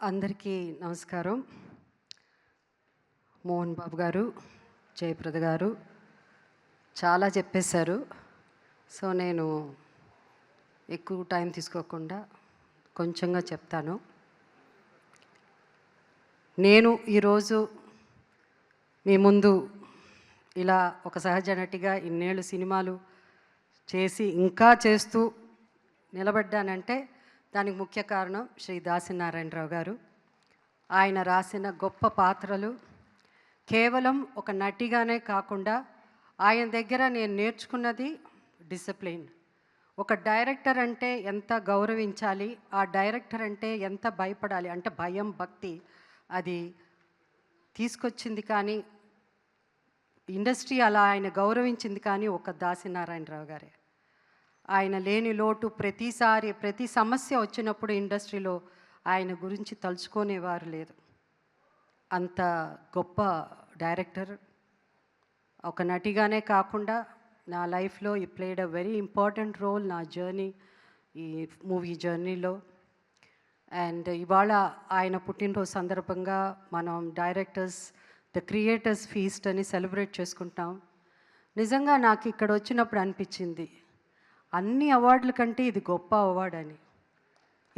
అందరికీ నమస్కారం. మోహన్ బాబు గారు, జయప్రద గారు చాలా చెప్పేశారు. సో నేను ఎక్కువ టైం తీసుకోకుండా కొంచెంగా చెప్తాను. నేను ఈరోజు మీ ముందు ఇలా ఒక సహజ నటిగా ఇన్నేళ్ళు సినిమాలు చేసి ఇంకా చేస్తూ నిలబడ్డానంటే దానికి ముఖ్య కారణం శ్రీ దాసనారాయణరావు గారు. ఆయన రాసిన గొప్ప పాత్రలు కేవలం ఒక నటిగానే కాకుండా ఆయన దగ్గర నేను నేర్చుకున్నది డిసిప్లిన్. ఒక డైరెక్టర్ అంటే ఎంత గౌరవించాలి, ఆ డైరెక్టర్ అంటే ఎంత భయపడాలి, అంటే భయం భక్తి అది తీసుకొచ్చింది. కానీ ఇండస్ట్రీ అలా ఆయన గౌరవించింది కానీ ఒక దాసనారాయణరావు గారే. ఆయన లేని లోటు ప్రతిసారి ప్రతి సమస్య వచ్చినప్పుడు ఇండస్ట్రీలో ఆయన గురించి తలుచుకునేవారు లేదు. అంత గొప్ప డైరెక్టర్. ఒక నటిగానే కాకుండా నా లైఫ్లో ఈ played a very important role నా జర్నీ, ఈ మూవీ జర్నీలో. అండ్ ఇవాళ ఆయన పుట్టినరోజు సందర్భంగా మనం డైరెక్టర్స్ ద క్రియేటర్స్ ఫీస్ట్ అని సెలబ్రేట్ చేసుకుంటాం. నిజంగా నాకు ఇక్కడ వచ్చినప్పుడు అనిపించింది అన్ని అవార్డుల కంటే ఇది గొప్ప అవార్డు అని.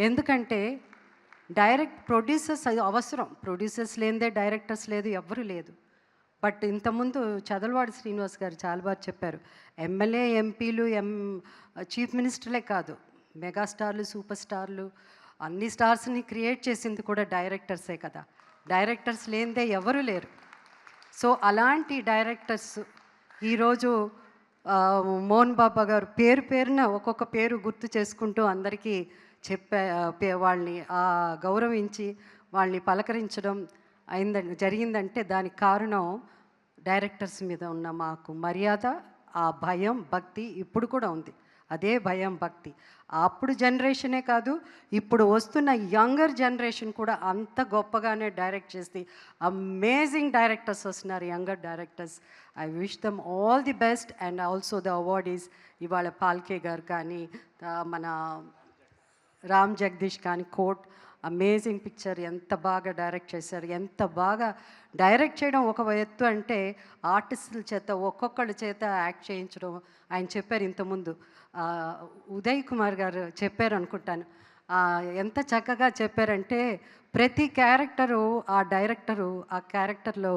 ఎందుకంటే ప్రొడ్యూసర్స్ అవసరం, ప్రొడ్యూసర్స్ లేనిదే డైరెక్టర్స్ లేదు, ఎవ్వరూ లేదు. బట్ ఇంతకుముందు చదలవాడి శ్రీనివాస్ గారు చాలా బాగా చెప్పారు. ఎమ్మెల్యే ఎంపీలు చీఫ్ మినిస్టర్లే కాదు, మెగాస్టార్లు సూపర్ స్టార్లు అన్ని స్టార్స్ని క్రియేట్ చేసింది కూడా డైరెక్టర్సే కదా. డైరెక్టర్స్ లేనిదే ఎవరు లేరు. సో అలాంటి డైరెక్టర్స్ ఈరోజు మోహన్ బాబా గారు పేరు పేరున ఒక్కొక్క పేరు గుర్తు చేసుకుంటూ అందరికీ వాళ్ళని గౌరవించి వాళ్ళని పలకరించడం జరిగిందంటే దానికి కారణం డైరెక్టర్స్ మీద ఉన్న మాకు మర్యాద, ఆ భయం భక్తి ఇప్పుడు కూడా ఉంది. అదే భయం భక్తి అప్పుడు జనరేషనే కాదు, ఇప్పుడు వస్తున్న యంగర్ జనరేషన్ కూడా అంత గొప్పగానే డైరెక్ట్ చేసి అమేజింగ్ డైరెక్టర్స్ వస్తున్నారు, younger directors. I wish them all the best. And also the awardees ఇవాళ పాల్కే గారు కానీ, మన రామ్ జగదీష్ కానీ, కోట్ అమేజింగ్ పిక్చర్ ఎంత బాగా డైరెక్ట్ చేశారు. ఎంత బాగా డైరెక్ట్ చేయడం ఒక ఎత్తు అంటే ఆర్టిస్టుల చేత ఒక్కొక్కళ్ళ చేత యాక్ట్ చేయించడం. ఆయన చెప్పారు ఇంతకుముందు, ఉదయ్ కుమార్ గారు చెప్పారు అనుకుంటాను, ఎంత చక్కగా చెప్పారంటే ప్రతి క్యారెక్టరు ఆ డైరెక్టరు ఆ క్యారెక్టర్లో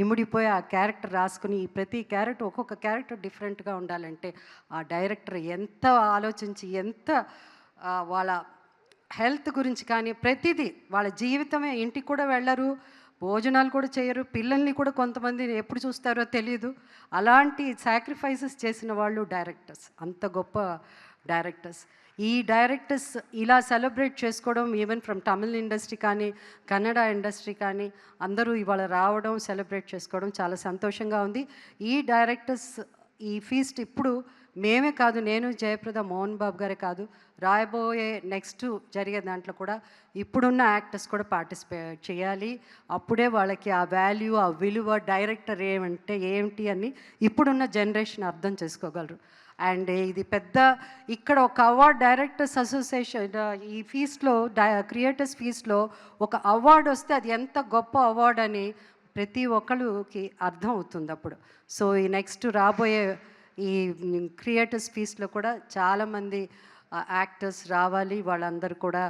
ఇముడిపోయి ఆ క్యారెక్టర్ రాసుకుని ప్రతి క్యారెక్టర్ ఒక్కొక్క క్యారెక్టర్ డిఫరెంట్గా ఉండాలంటే ఆ డైరెక్టర్ ఎంత ఆలోచించి ఎంత వాళ్ళ హెల్త్ గురించి కానీ ప్రతిదీ, వాళ్ళ జీవితమే, ఇంటికి కూడా వెళ్ళరు, భోజనాలు కూడా చేయరు, పిల్లల్ని కూడా కొంతమంది ఎప్పుడు చూస్తారో తెలియదు. అలాంటి సాక్రిఫైసెస్ చేసిన వాళ్ళు డైరెక్టర్స్, అంత గొప్ప డైరెక్టర్స్. ఈ డైరెక్టర్స్ ఇలా సెలబ్రేట్ చేసుకోవడం ఈవెన్ ఫ్రమ్ తమిళ్ ఇండస్ట్రీ కానీ కన్నడ ఇండస్ట్రీ కానీ అందరూ ఇవాళ రావడం సెలబ్రేట్ చేసుకోవడం చాలా సంతోషంగా ఉంది. ఈ డైరెక్టర్స్ ఈ ఫీస్ట్ ఇప్పుడు మేమే కాదు, నేను జయప్రద మోహన్ బాబు గారే కాదు, రాయబోయే నెక్స్ట్ జరిగే దాంట్లో కూడా ఇప్పుడున్న యాక్టర్స్ కూడా పార్టిసిపేట్ చేయాలి. అప్పుడే వాళ్ళకి ఆ వాల్యూ, ఆ విలువ, డైరెక్టర్ ఏమంటే ఏమిటి అని ఇప్పుడున్న జనరేషన్ అర్థం చేసుకోగలరు. అండ్ ఇది పెద్ద ఇక్కడ ఒక అవార్డ్ డైరెక్టర్స్ అసోసియేషన్ ఈ ఫీస్ట్లో క్రియేటర్స్ ఫీస్ట్లో ఒక అవార్డు వస్తే అది ఎంత గొప్ప అవార్డు అని ప్రతి ఒక్కరికి అర్థం అవుతుంది అప్పుడు. సో ఈ నెక్స్ట్ రాబోయే ఈ క్రియేటర్స్ ఫీస్ట్లో కూడా చాలామంది యాక్టర్స్ రావాలి. వాళ్ళందరూ కూడా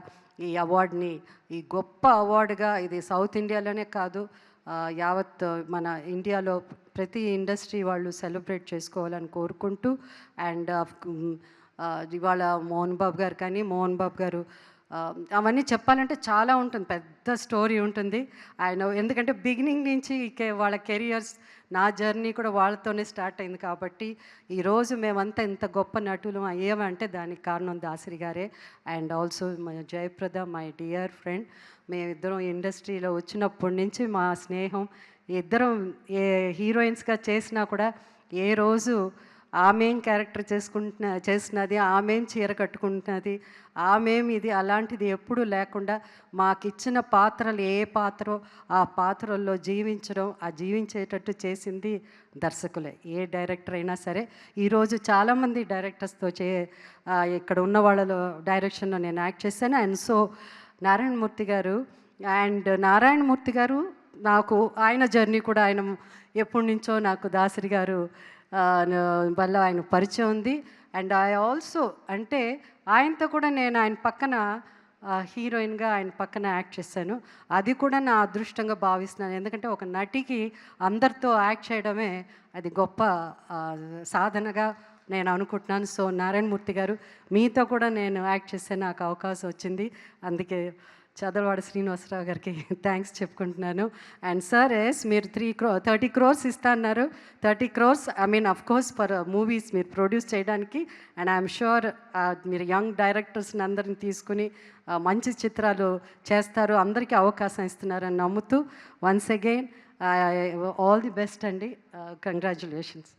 ఈ అవార్డుని, ఈ గొప్ప అవార్డుగా, ఇది సౌత్ ఇండియాలోనే కాదు యావత్ మన ఇండియాలో ప్రతి ఇండస్ట్రీ వాళ్ళు సెలబ్రేట్ చేసుకోవాలని కోరుకుంటూ. అండ్ ఇవాళ మోహన్ బాబు గారు కానీ, మోహన్ బాబు గారు అవన్నీ చెప్పాలంటే చాలా ఉంటుంది, పెద్ద స్టోరీ ఉంటుంది ఆయన. ఎందుకంటే బిగినింగ్ నుంచి వాళ్ళ కెరియర్స్, నా జర్నీ కూడా వాళ్ళతోనే స్టార్ట్ అయింది కాబట్టి ఈరోజు మేమంతా ఇంత గొప్ప నటులు అయ్యామంటే దానికి కారణం దాసరి గారే. And also my Jayaprada, my dear friend. మేమిద్దరం ఇండస్ట్రీలో వచ్చినప్పటి నుంచి మా స్నేహం, ఇద్దరం ఏ హీరోయిన్స్గా చేసినా కూడా ఏ రోజు ఆమెం క్యారెక్టర్ చేసినది, ఆమెం చీర కట్టుకుంటున్నది, ఆమెం ఇది అలాంటిది ఎప్పుడూ లేకుండా మాకిచ్చిన పాత్రలు ఏ పాత్రో ఆ పాత్రల్లో జీవించడం, ఆ జీవించేటట్టు చేసింది దర్శకులే. ఏ డైరెక్టర్ అయినా సరే. ఈరోజు చాలామంది డైరెక్టర్స్తో ఇక్కడ ఉన్న వాళ్ళలో డైరెక్షన్లో నేను యాక్ట్ చేశాను. అండ్ సో నారాయణమూర్తి గారు అండ్ నారాయణమూర్తి గారు నాకు ఆయన జర్నీ కూడా ఆయన ఎప్పటి నుంచో నాకు దాసరి గారు వల్ల ఆయన పరిచయం ఉంది. అండ్ ఐ ఆల్సో అంటే ఆయనతో కూడా నేను ఆయన పక్కన హీరోయిన్గా ఆయన పక్కన యాక్ట్ చేశాను. అది కూడా నా అదృష్టంగా భావిస్తున్నాను. ఎందుకంటే ఒక నటికి అందరితో యాక్ట్ చేయడమే అది గొప్ప సాధనగా నేను అనుకుంటున్నాను. సో నారాయణమూర్తి గారు మీతో కూడా నేను యాక్ట్ చేసే నాకు అవకాశం వచ్చింది. అందుకే చదలవాడ శ్రీనివాసరావు గారికి థ్యాంక్స్ చెప్పుకుంటున్నాను. అండ్ సార్ మీరు 30 crores ఇస్తా అన్నారు. 30 crores I mean of course for movies మీరు ప్రొడ్యూస్ చేయడానికి. అండ్ ఐఎమ్ షూర్ మీరు యంగ్ డైరెక్టర్స్ని అందరిని తీసుకుని మంచి చిత్రాలు చేస్తారు, అందరికీ అవకాశం ఇస్తున్నారని నమ్ముతూ once again all the best అండి. కంగ్రాచులేషన్స్.